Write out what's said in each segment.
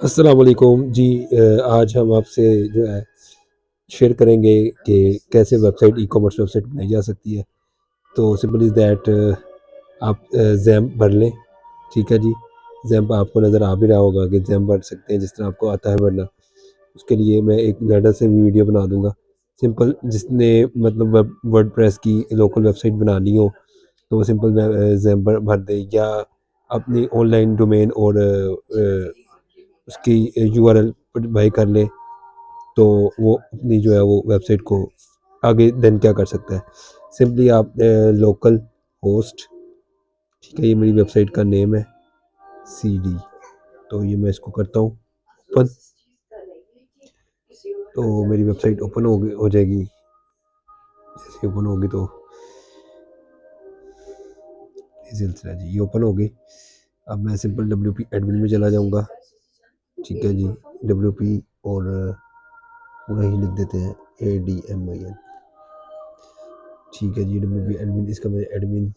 अस्सलाम वालेकुम जी। आज हम आपसे जो है शेयर करेंगे कि कैसे वेबसाइट ई-कॉमर्स वेबसाइट बनाई जा सकती है। तो सिंपल इज़ दैट आप ज़ैम्प भर लें। ठीक है जी। ज़ैम्प आपको नज़र आ भी रहा होगा कि ज़ैम्प भर सकते हैं जिस तरह आपको आता है भरना। उसके लिए मैं एक अलग से भी वीडियो बना दूँगा। सिंपल जिसने मतलब वर्डप्रेस की लोकल वेबसाइट बनानी हो तो वो सिंपल ज़ैम्प भर दे या अपनी ऑनलाइन डोमेन और उसकी यूआरएल बाय कर ले तो वो अपनी जो है वो वेबसाइट को आगे देन क्या कर सकता है। सिंपली आप लोकल होस्ट, ठीक है, ये मेरी वेबसाइट का नेम है CD। तो ये मैं इसको करता हूँ ओपन। तो मेरी वेबसाइट ओपन हो जाएगी। जैसे ओपन होगी तो ये सिलसिला जी, ये ओपन हो गई। अब मैं सिंपल WP एडमिन में चला जाऊँगा। ठीक है जी। WP और पूरा ही लिख देते हैं ADMIN। ठीक है जी। WP एडमिन, इसका मैंने एडमिन,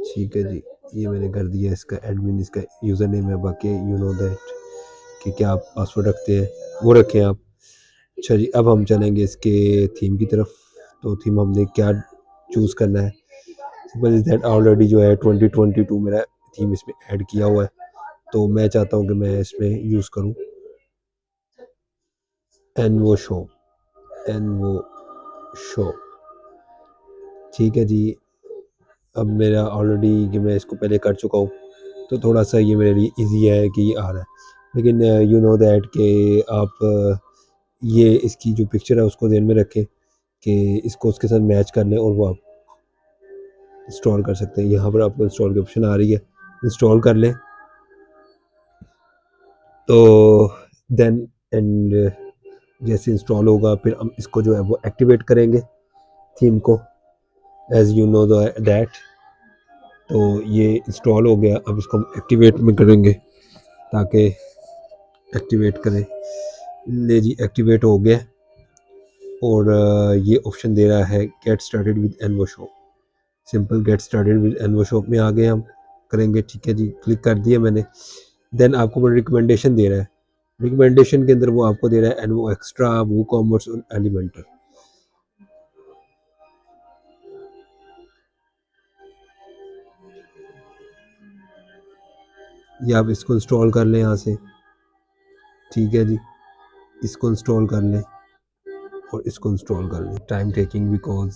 ठीक है जी, ये मैंने कर दिया इसका एडमिन। इसका यूज़र नेम है, बाकी यू नो दैट कि क्या आप पासवर्ड रखते हैं वो रखें आप। अच्छा जी, अब हम चलेंगे इसके थीम की तरफ। तो थीम हमने क्या चूज़ करना है। सिंपल इज़ दैट ऑलरेडी जो है 2022 मेरा थीम इसमें ऐड किया हुआ है। तो मैं चाहता हूँ कि मैं इसमें यूज़ करूँ एनवो शो। एनवो शो, ठीक है जी। अब मेरा ऑलरेडी कि मैं इसको पहले कर चुका हूँ तो थोड़ा सा ये मेरे लिए इजी है कि ये आ रहा है। लेकिन यू नो दैट कि आप ये इसकी जो पिक्चर है उसको ध्यान में रखें कि इसको उसके साथ मैच कर लें और वो आप इंस्टॉल कर सकते हैं। यहाँ पर आपको इंस्टॉल की ऑप्शन आ रही है, इंस्टॉल कर लें। तो देन एंड जैसे इंस्टॉल होगा फिर हम इसको जो है वो एक्टिवेट करेंगे थीम को, एज़ यू नो दैट। तो ये इंस्टॉल हो गया। अब इसको हम एक्टिवेट में करेंगे ताकि एक्टिवेट करें। ले जी, एक्टिवेट हो गया। और ये ऑप्शन दे रहा है get started with Envo shop. Simple get started with Envo shop में आ गए हम, करेंगे। ठीक है जी, क्लिक कर दिया मैंने। देन आपको बड़ा रिकमेंडेशन दे रहा है। रिकमेंडेशन के अंदर वो आपको दे रहा है एनवो एक्स्ट्रा, वो कॉमर्स और एलिमेंटर। ये आप इसको इंस्टॉल कर लें यहाँ से। ठीक है जी, इसको इंस्टॉल कर लें और इसको इंस्टॉल कर लें। Time taking because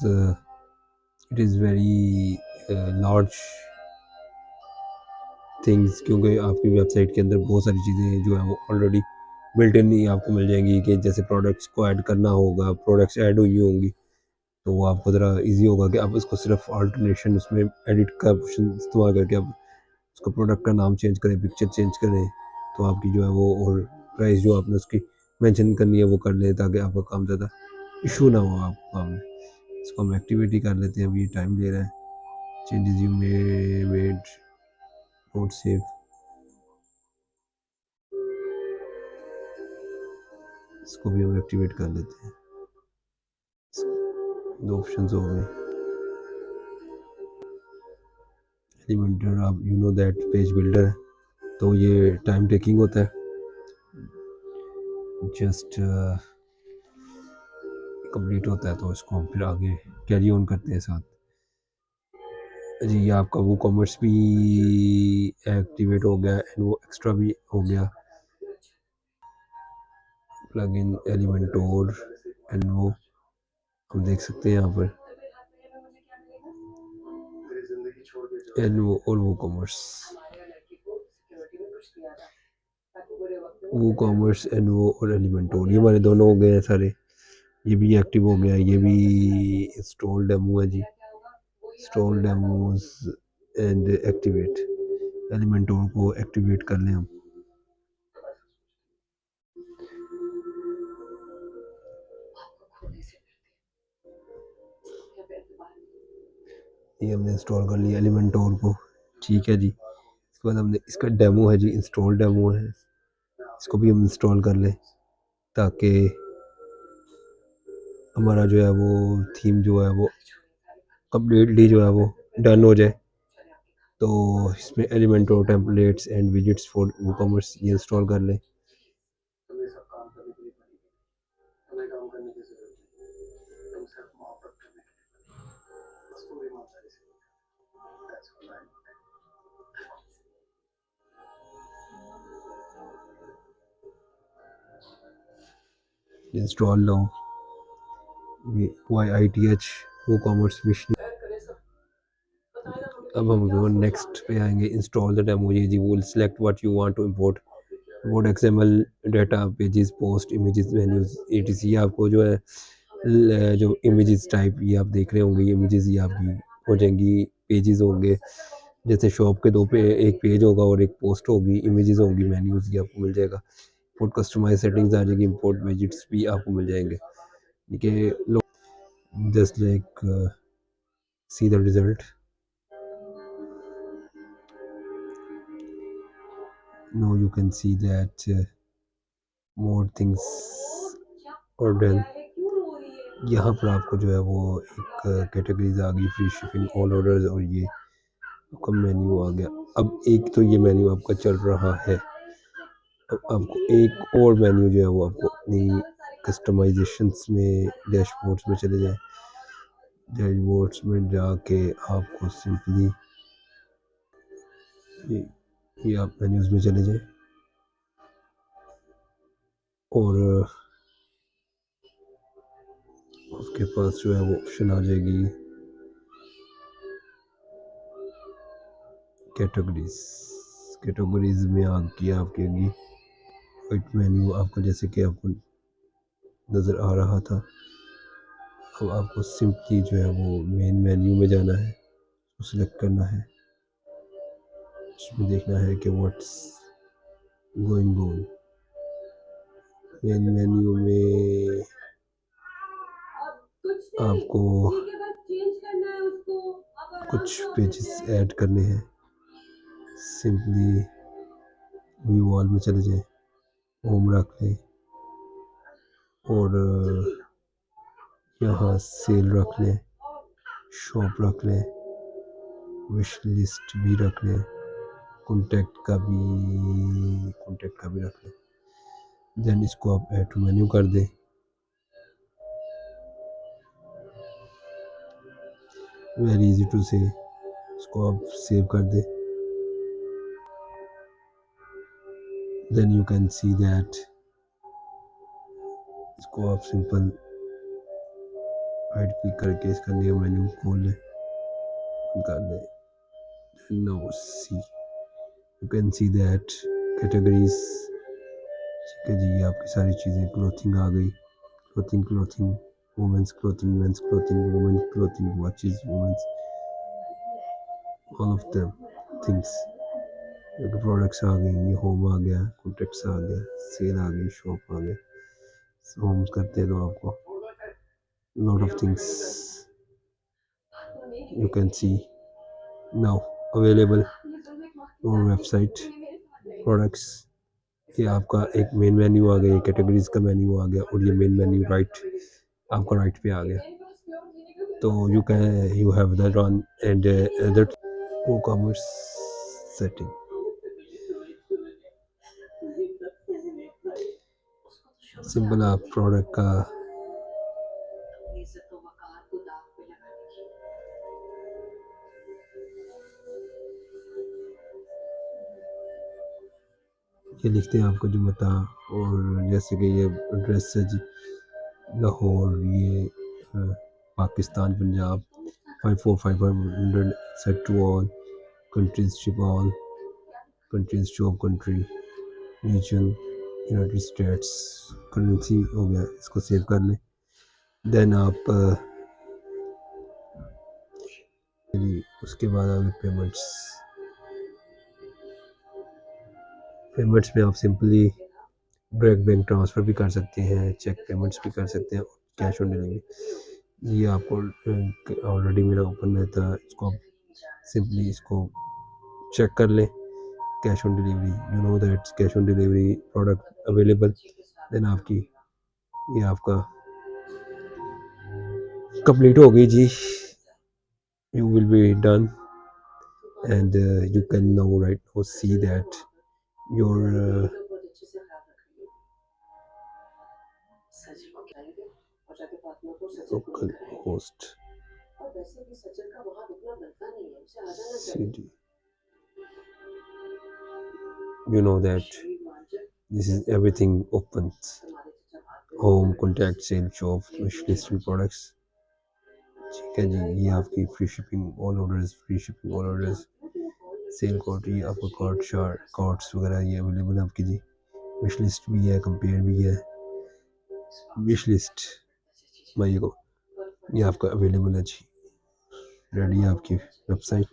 it is very large things, क्योंकि आपकी वेबसाइट के अंदर बहुत सारी चीज़ें जो है वो ऑलरेडी बिल्ट इन ही आपको मिल जाएंगी कि जैसे प्रोडक्ट्स को ऐड करना होगा, प्रोडक्ट्स ऐड हुई होंगी तो वो आपको ज़रा इजी होगा कि आप उसको सिर्फ अल्टरनेशन उसमें एडिट का ऑप्शन इस्तेमाल करके आप उसको प्रोडक्ट का नाम चेंज करें, पिक्चर चेंज करें तो आपकी जो है वो और प्राइस जो आपने उसकी मेंशन करनी है वो कर लें ताकि आपका काम ज़्यादा इशू ना हो आपको काम में। इसको हम एक्टिविटी कर लेते हैं। अभी ये टाइम ले रहा है। Changes you made note save, इसको भी हम एक्टिवेट कर लेते हैं। दो ऑप्शन हो गए। एलिमेंटर, आप you know that page builder है तो ये टाइम टेकिंग होता है। जस्ट कंप्लीट होता है तो इसको हम फिर आगे कैरी ऑन करते हैं साथ। जी, ये आपका वो कॉमर्स भी एक्टिवेट हो गया एंड वो एक्स्ट्रा भी हो गया। प्लग इन एलिमेंटोर एंड वो हम देख सकते हैं यहाँ पर एंड वो और वो कॉमर्स एंड वो और एलिमेंटोर, ये हमारे दोनों हो गए हैं सारे। ये भी एक्टिव हो गया, ये भी इंस्टॉल डेमो है जी। इंस्टॉल डेमोज एंड एक्टिवेट, एलिमेंटोर को एक्टिवेट कर लें हम। ये हमने इंस्टॉल कर लिया एलिमेंटोर को। ठीक है जी, इसके बाद हमने इसका डेमो है जी, इंस्टॉल डेमो है, इसको भी हम इंस्टॉल कर लें ताकि हमारा जो है वो थीम जो है वो कम्प्लीटली जो है वो डन हो जाए। तो इसमें Elementor templates and widgets for ecommerce ये इंस्टॉल कर लें। इंस्टॉल लो YITH ई कॉमर्स मिशन। अब हम नेक्स्ट पे आएंगे, इंस्टॉल द डेमो। ये जी will select what you want to import XML data pages post images menus etc। आपको जो है जो इमेजेस टाइप ये आप देख रहे होंगे, ये इमेजेस ये आपकी हो जाएंगी, पेजेस होंगे। जैसे शॉप के दो पे एक पेज होगा और एक पोस्ट होगी, इमेजेस होंगी, मेन्यूज ये आपको मिल जाएगा। इंपोर्ट कस्टमाइज सेटिंग्स आ जाएगी, इंपोर्ट विजिट्स भी आपको मिल जाएंगे। ठीक है, just like see the result. now you can see that more things are done। यहाँ पर आपको जो है वो एक कैटेगरीज आ गई, फ्री शिपिंग, ऑल ऑर्डर्स, और ये आपका मेन्यू आ गया। अब एक तो ये मेन्यू आपका चल रहा है, अब आपको एक और मेन्यू जो है वो आपको अपनी कस्टमाइजेशंस में डैशबोर्ड्स में चले जाए। डैशबोर्ड्स में जाके आपको सिंपली ये आप मेन्यूज़ में चले जाए और उसके पास जो है वो ऑप्शन आ जाएगी कैटेगरीज। कैटेगरीज में आ गया आपके आगे वाइट मेन्यू आपको, जैसे कि आपको नज़र आ रहा था। अब आपको सिंपली जो है वो मेन मेन्यू में जाना है, उसको सिलेक्ट करना है, इसमें देखना है कि what's going on. Main menu में आपको कुछ पेजेस ऐड करने हैं। सिंपली व्यू ऑल में चले जाएं, होम रख लें और यहाँ सेल रख लें, शॉप रख लें, विश लिस्ट भी रख लें, कॉन्टैक्ट का भी रख लें। देन इसको आप ऐड टू मेन्यू कर दें। वेरी इजी टू से, इसको आप सेव कर दें। Then you can see that, इसको आप सिंपल राइट क्लिक करके इसका न्यू मेन्यू खोल लें, कर दें। Now see, you can see that categories. ठीक है जी, ये आपकी सारी चीज़ें, क्लोथिंग आ गई, clothing, women's clothing, men's clothing, women clothing, watches, women's, all of them things. जो प्रोडक्ट्स आ गई, ये होम आ गया, कॉन्टैक्ट्स आ गया, सेल आ गई, शॉप आ गया। होम करते हैं तो आपको lot of things you can see now available on website products। ये आपका एक मेन मेन्यू आ गया, कैटेगरीज का मेन्यू आ गया, और ये मेन मेन्यू आपका राइट पे आ गया। तो you have that on and other e-commerce setting. Simple आप प्रोडक्ट का ये लिखते हैं आपको जो बता, और जैसे कि ये एड्रेस है जी लाहौर, ये Pakistan, Punjab 54500 set to all countries, ship all countries, job country, region United States, currency हो गया, इसको सेव कर लें। देन आप उसके बाद आगे पेमेंट्स में आप सिंपली डायरेक्ट बैंक ट्रांसफ़र भी कर सकते हैं, चेक पेमेंट्स भी कर सकते हैं, कैश ऑन डिलीवरी। ये आपको ऑलरेडी मेरा ओपन है था, इसको सिंपली इसको चेक कर लें, cash on delivery, you know that cash on delivery product available. Then आपकी ये आपका कंप्लीट हो गई जी, you will be done. and you can now right now see that your local host cd, you know that this is everything opens: home, contact, sale, shop, wish listed products. ठीक है जी, ये आपकी free shipping all orders, free shipping all orders, sale code, ये आपका cards वगैरह ये available है आपकी जी। विश लिस्ट भी है, कंपेयर भी है। विश लिस्ट माइए को ये आपका अवेलेबल है जी, रेडी है आपकी वेबसाइट।